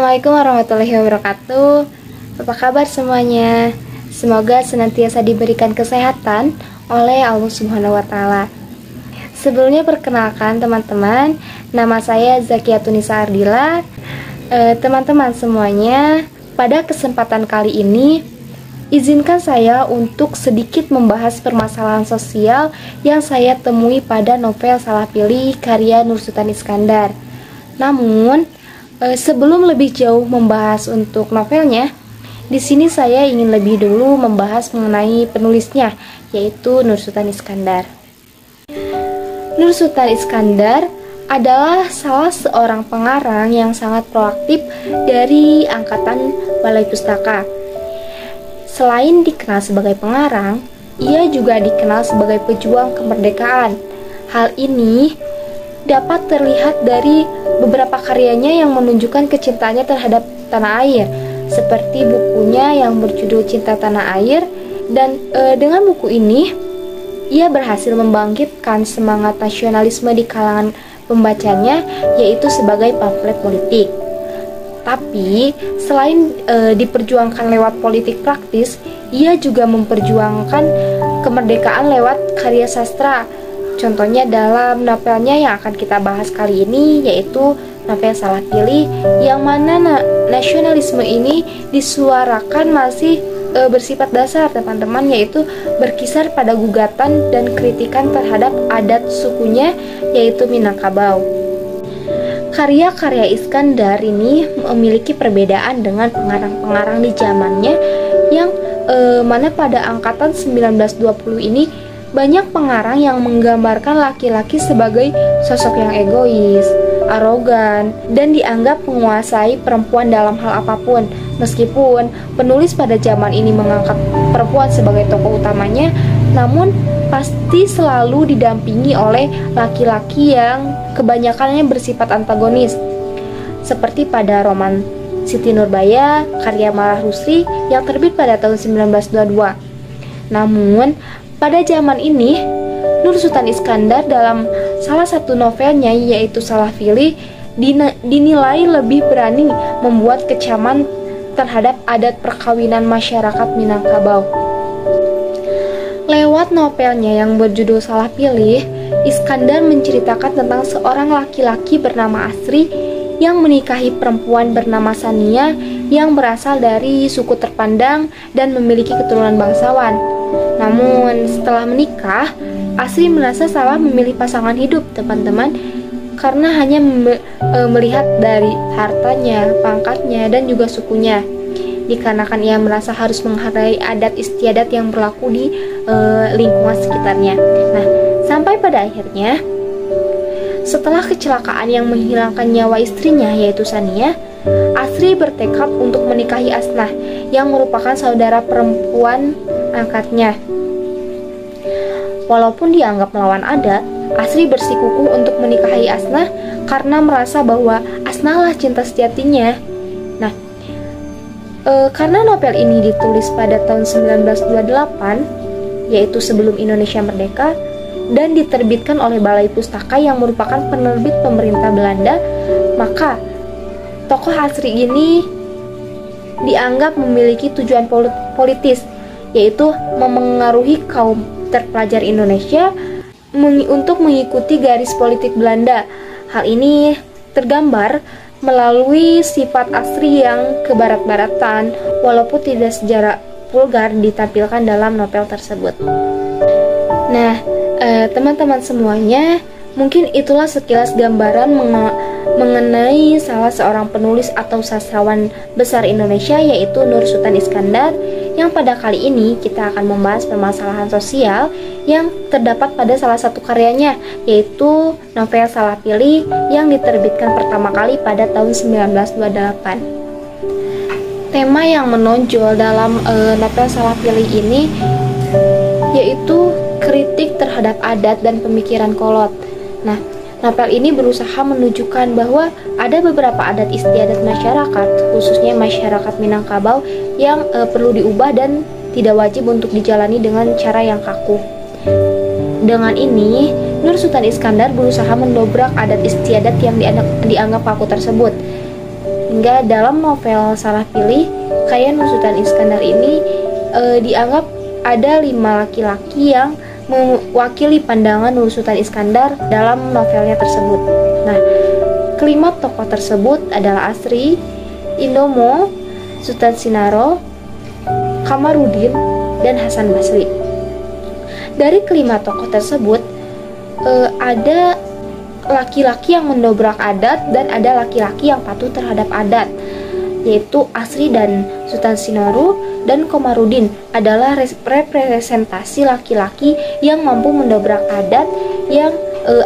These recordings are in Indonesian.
Assalamualaikum warahmatullahi wabarakatuh. Apa kabar semuanya? Semoga senantiasa diberikan kesehatan oleh Allah Subhanahu wa Ta'ala. Sebelumnya perkenalkan teman-teman, nama saya Zakiatunisa Ardila. Teman-teman semuanya, pada kesempatan kali ini izinkan saya untuk sedikit membahas permasalahan sosial yang saya temui pada novel Salah Pilih karya Nur Sultan Iskandar. Namun, sebelum lebih jauh membahas untuk novelnya, di sini saya ingin lebih dulu membahas mengenai penulisnya, yaitu Nur Sultan Iskandar. Nur Sultan Iskandar adalah salah seorang pengarang yang sangat proaktif dari angkatan Balai Pustaka. Selain dikenal sebagai pengarang, ia juga dikenal sebagai pejuang kemerdekaan. Hal ini dapat terlihat dari beberapa karyanya yang menunjukkan kecintaannya terhadap tanah air, seperti bukunya yang berjudul Cinta Tanah Air, dan dengan buku ini ia berhasil membangkitkan semangat nasionalisme di kalangan pembacanya, yaitu sebagai pamflet politik. Tapi selain diperjuangkan lewat politik praktis, ia juga memperjuangkan kemerdekaan lewat karya sastra. Contohnya dalam novelnya yang akan kita bahas kali ini, yaitu novel Salah Pilih, yang mana nasionalisme ini disuarakan masih bersifat dasar teman-teman, yaitu berkisar pada gugatan dan kritikan terhadap adat sukunya, yaitu Minangkabau. Karya-karya Iskandar ini memiliki perbedaan dengan pengarang-pengarang di zamannya, yang mana pada angkatan 1920 ini banyak pengarang yang menggambarkan laki-laki sebagai sosok yang egois, arogan, dan dianggap menguasai perempuan dalam hal apapun. Meskipun penulis pada zaman ini mengangkat perempuan sebagai tokoh utamanya, namun pasti selalu didampingi oleh laki-laki yang kebanyakannya bersifat antagonis, seperti pada roman Siti Nurbaya karya Marah Rusli yang terbit pada tahun 1922. Namun pada zaman ini, Nur Sultan Iskandar dalam salah satu novelnya, yaitu Salah Pilih, dinilai lebih berani membuat kecaman terhadap adat perkawinan masyarakat Minangkabau. Lewat novelnya yang berjudul Salah Pilih, Iskandar menceritakan tentang seorang laki-laki bernama Asri yang menikahi perempuan bernama Sania yang berasal dari suku terpandang dan memiliki keturunan bangsawan. Namun setelah menikah, Asri merasa salah memilih pasangan hidup, teman-teman, karena hanya melihat dari hartanya, pangkatnya, dan juga sukunya. Dikarenakan ia merasa harus menghargai adat istiadat yang berlaku di lingkungan sekitarnya. Nah, sampai pada akhirnya, setelah kecelakaan yang menghilangkan nyawa istrinya, yaitu Sania, Asri bertekad untuk menikahi Asnah yang merupakan saudara perempuan angkatnya. Walaupun dianggap melawan adat, Asri bersikukuh untuk menikahi Asnah karena merasa bahwa Asnah lah cinta sejatinya. Nah, karena novel ini ditulis pada tahun 1928, yaitu sebelum Indonesia merdeka, dan diterbitkan oleh Balai Pustaka yang merupakan penerbit pemerintah Belanda, maka tokoh Asri ini dianggap memiliki tujuan politis, yaitu memengaruhi kaum terpelajar Indonesia untuk mengikuti garis politik Belanda. Hal ini tergambar melalui sifat Asri yang kebarat-baratan, walaupun tidak secara vulgar ditampilkan dalam novel tersebut. Nah, teman-teman semuanya, mungkin itulah sekilas gambaran mengenai salah seorang penulis atau sastrawan besar Indonesia, yaitu Nur Sultan Iskandar, yang pada kali ini kita akan membahas permasalahan sosial yang terdapat pada salah satu karyanya, yaitu novel Salah Pilih yang diterbitkan pertama kali pada tahun 1928. Tema yang menonjol dalam novel Salah Pilih ini yaitu kritik terhadap adat dan pemikiran kolot. Nah, novel ini berusaha menunjukkan bahwa ada beberapa adat istiadat masyarakat, khususnya masyarakat Minangkabau, yang perlu diubah dan tidak wajib untuk dijalani dengan cara yang kaku. Dengan ini, Nur Sultan Iskandar berusaha mendobrak adat istiadat yang dianggap kaku tersebut. Sehingga dalam novel Salah Pilih, Kaya Nur Sultan Iskandar ini dianggap ada 5 laki-laki yang mewakili pandangan Nur Sultan Iskandar dalam novelnya tersebut. Nah, kelima tokoh tersebut adalah Asri, Indomo, Sultan Sinaro, Kamarudin, dan Hasan Basri. Dari kelima tokoh tersebut ada laki-laki yang mendobrak adat dan ada laki-laki yang patuh terhadap adat, yaitu Asri dan Sultan Sinaro dan Komarudin adalah representasi laki-laki yang mampu mendobrak adat yang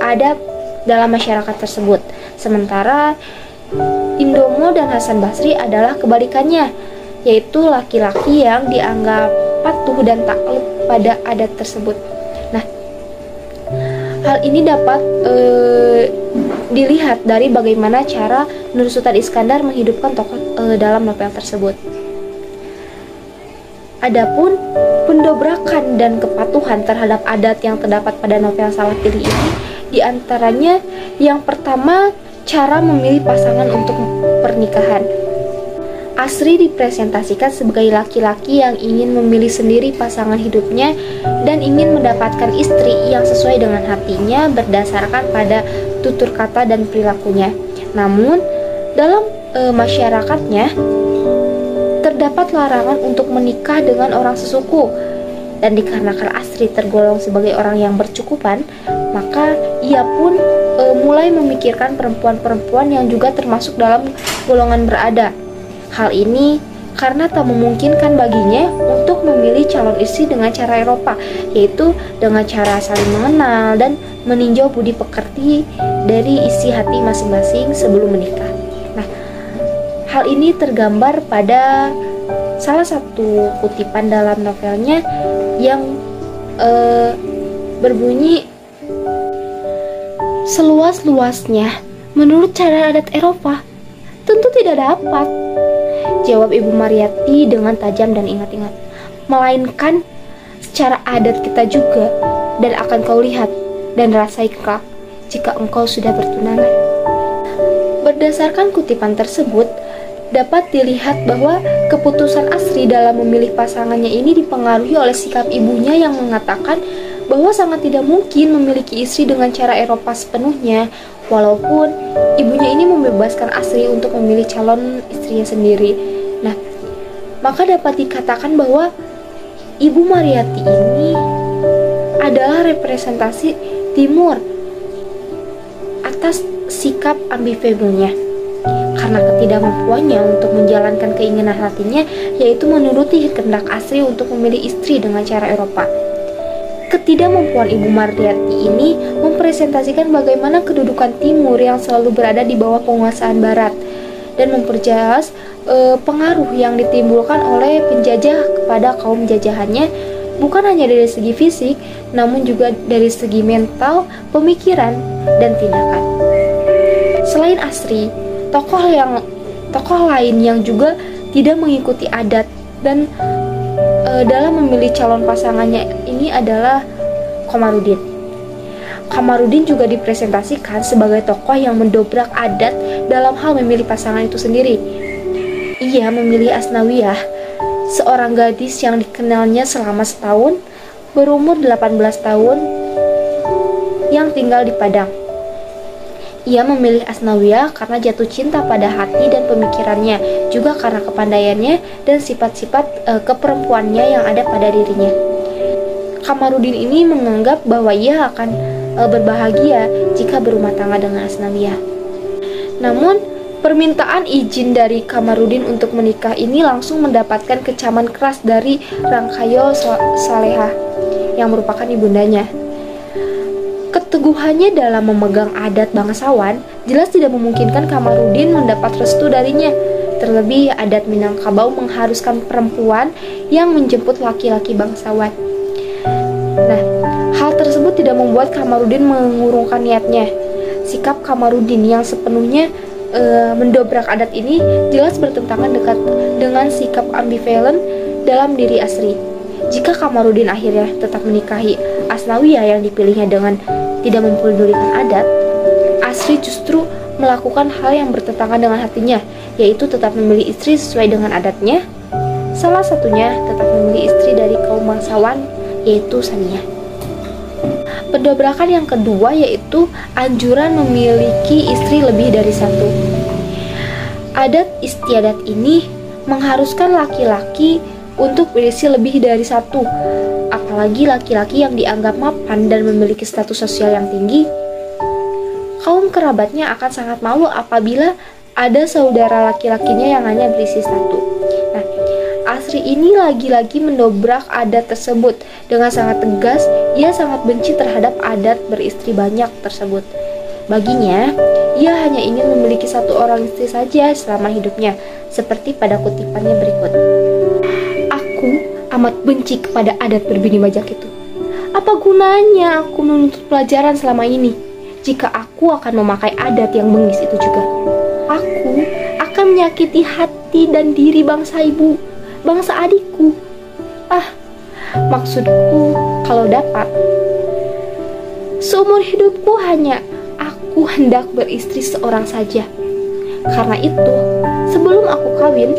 ada dalam masyarakat tersebut. Sementara Indomo dan Hasan Basri adalah kebalikannya, yaitu laki-laki yang dianggap patuh dan takluk pada adat tersebut. Nah, hal ini dapat dilihat dari bagaimana cara Nur Sultan Iskandar menghidupkan tokoh dalam novel tersebut. Adapun pendobrakan dan kepatuhan terhadap adat yang terdapat pada novel Salah Pilih ini, diantaranya yang pertama, cara memilih pasangan untuk pernikahan. Asri dipresentasikan sebagai laki-laki yang ingin memilih sendiri pasangan hidupnya dan ingin mendapatkan istri yang sesuai dengan hatinya berdasarkan pada tutur kata dan perilakunya. Namun, dalam masyarakatnya terdapat larangan untuk menikah dengan orang sesuku, dan dikarenakan Asri tergolong sebagai orang yang bercukupan, maka ia pun mulai memikirkan perempuan-perempuan yang juga termasuk dalam golongan berada. Hal ini karena tak memungkinkan baginya untuk memilih calon istri dengan cara Eropa, yaitu dengan cara saling mengenal dan meninjau budi pekerti dari isi hati masing-masing sebelum menikah. Nah, hal ini tergambar pada salah satu kutipan dalam novelnya yang berbunyi, "Seluas-luasnya menurut cara adat Eropa tentu tidak dapat," jawab Ibu Mariati dengan tajam dan ingat-ingat, "melainkan secara adat kita juga, dan akan kau lihat dan rasai kelak jika engkau sudah bertunangan." Berdasarkan kutipan tersebut, dapat dilihat bahwa keputusan Asri dalam memilih pasangannya ini dipengaruhi oleh sikap ibunya yang mengatakan bahwa sangat tidak mungkin memiliki istri dengan cara Eropa sepenuhnya, walaupun ibunya ini membebaskan Asri untuk memilih calon istrinya sendiri. Nah, maka dapat dikatakan bahwa Ibu Mariati ini adalah representasi Timur atas sikap ambivagusnya, karena ketidakmampuannya untuk menjalankan keinginan hatinya, yaitu menuruti kehendak Asri untuk memilih istri dengan cara Eropa. Ketidakmampuan Ibu Mariati ini mempresentasikan bagaimana kedudukan Timur yang selalu berada di bawah penguasaan Barat, dan memperjelas pengaruh yang ditimbulkan oleh penjajah kepada kaum jajahannya, bukan hanya dari segi fisik, namun juga dari segi mental, pemikiran, dan tindakan. Selain Asri, tokoh lain yang juga tidak mengikuti adat dan dalam memilih calon pasangannya ini adalah Komarudin. Kamarudin juga dipresentasikan sebagai tokoh yang mendobrak adat dalam hal memilih pasangan itu sendiri. Ia memilih Asnawiyah, seorang gadis yang dikenalnya selama setahun, berumur 18 tahun, yang tinggal di Padang. Ia memilih Asnawiyah karena jatuh cinta pada hati dan pemikirannya, juga karena kepandaiannya dan sifat-sifat keperempuannya yang ada pada dirinya. Kamarudin ini menganggap bahwa ia akan berbahagia jika berumah tangga dengan Asnawiyah. Namun, permintaan izin dari Kamarudin untuk menikah ini langsung mendapatkan kecaman keras dari Rangkayo Salehah yang merupakan ibundanya. Keteguhannya dalam memegang adat bangsawan jelas tidak memungkinkan Kamarudin mendapat restu darinya. Terlebih adat Minangkabau mengharuskan perempuan yang menjemput laki-laki bangsawan. Nah, hal tersebut tidak membuat Kamarudin mengurungkan niatnya. Sikap Kamarudin yang sepenuhnya mendobrak adat ini jelas bertentangan dekat dengan sikap ambivalen dalam diri Asri. Jika Kamarudin akhirnya tetap menikahi Asnawiyah yang dipilihnya dengan tidak mempedulikan adat, Asri justru melakukan hal yang bertentangan dengan hatinya, yaitu tetap memilih istri sesuai dengan adatnya. Salah satunya tetap memilih istri dari kaum bangsawan, yaitu Sania. Pendobrakan yang kedua yaitu anjuran memiliki istri lebih dari satu. Adat istiadat ini mengharuskan laki-laki untuk beristri lebih dari satu, apalagi laki-laki yang dianggap mapan dan memiliki status sosial yang tinggi. Kaum kerabatnya akan sangat malu apabila ada saudara laki-lakinya yang hanya beristri satu. Nah, Asri ini lagi-lagi mendobrak adat tersebut. Dengan sangat tegas, ia sangat benci terhadap adat beristri banyak tersebut. Baginya, ia hanya ingin memiliki satu orang istri saja selama hidupnya, seperti pada kutipannya berikut. Aku amat benci kepada adat berbini bajak itu. Apa gunanya aku menuntut pelajaran selama ini, jika aku akan memakai adat yang bengis itu juga? Aku akan menyakiti hati dan diri bangsa ibu, bangsa adikku. Maksudku, kalau dapat, seumur hidupku hanya aku hendak beristri seorang saja. Karena itu, sebelum aku kawin,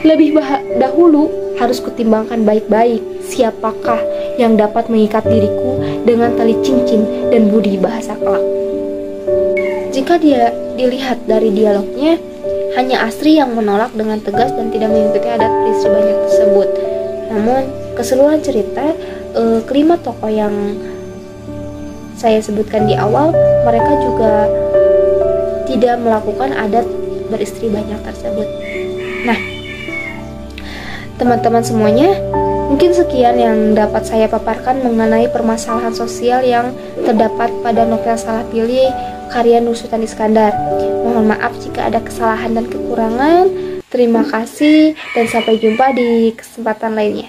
lebih dahulu harus kutimbangkan baik-baik siapakah yang dapat mengikat diriku dengan tali cincin dan budi bahasa kelak. Jika dia dilihat dari dialognya, hanya Asri yang menolak dengan tegas dan tidak mengikuti adat beristri banyak tersebut. Namun, keseluruhan cerita, kelima tokoh yang saya sebutkan di awal, mereka juga tidak melakukan adat beristri banyak tersebut. Nah, teman-teman semuanya, mungkin sekian yang dapat saya paparkan mengenai permasalahan sosial yang terdapat pada novel Salah Pilih karya Nur Sultan Iskandar. Mohon maaf jika ada kesalahan dan kekurangan. Terima kasih dan sampai jumpa di kesempatan lainnya.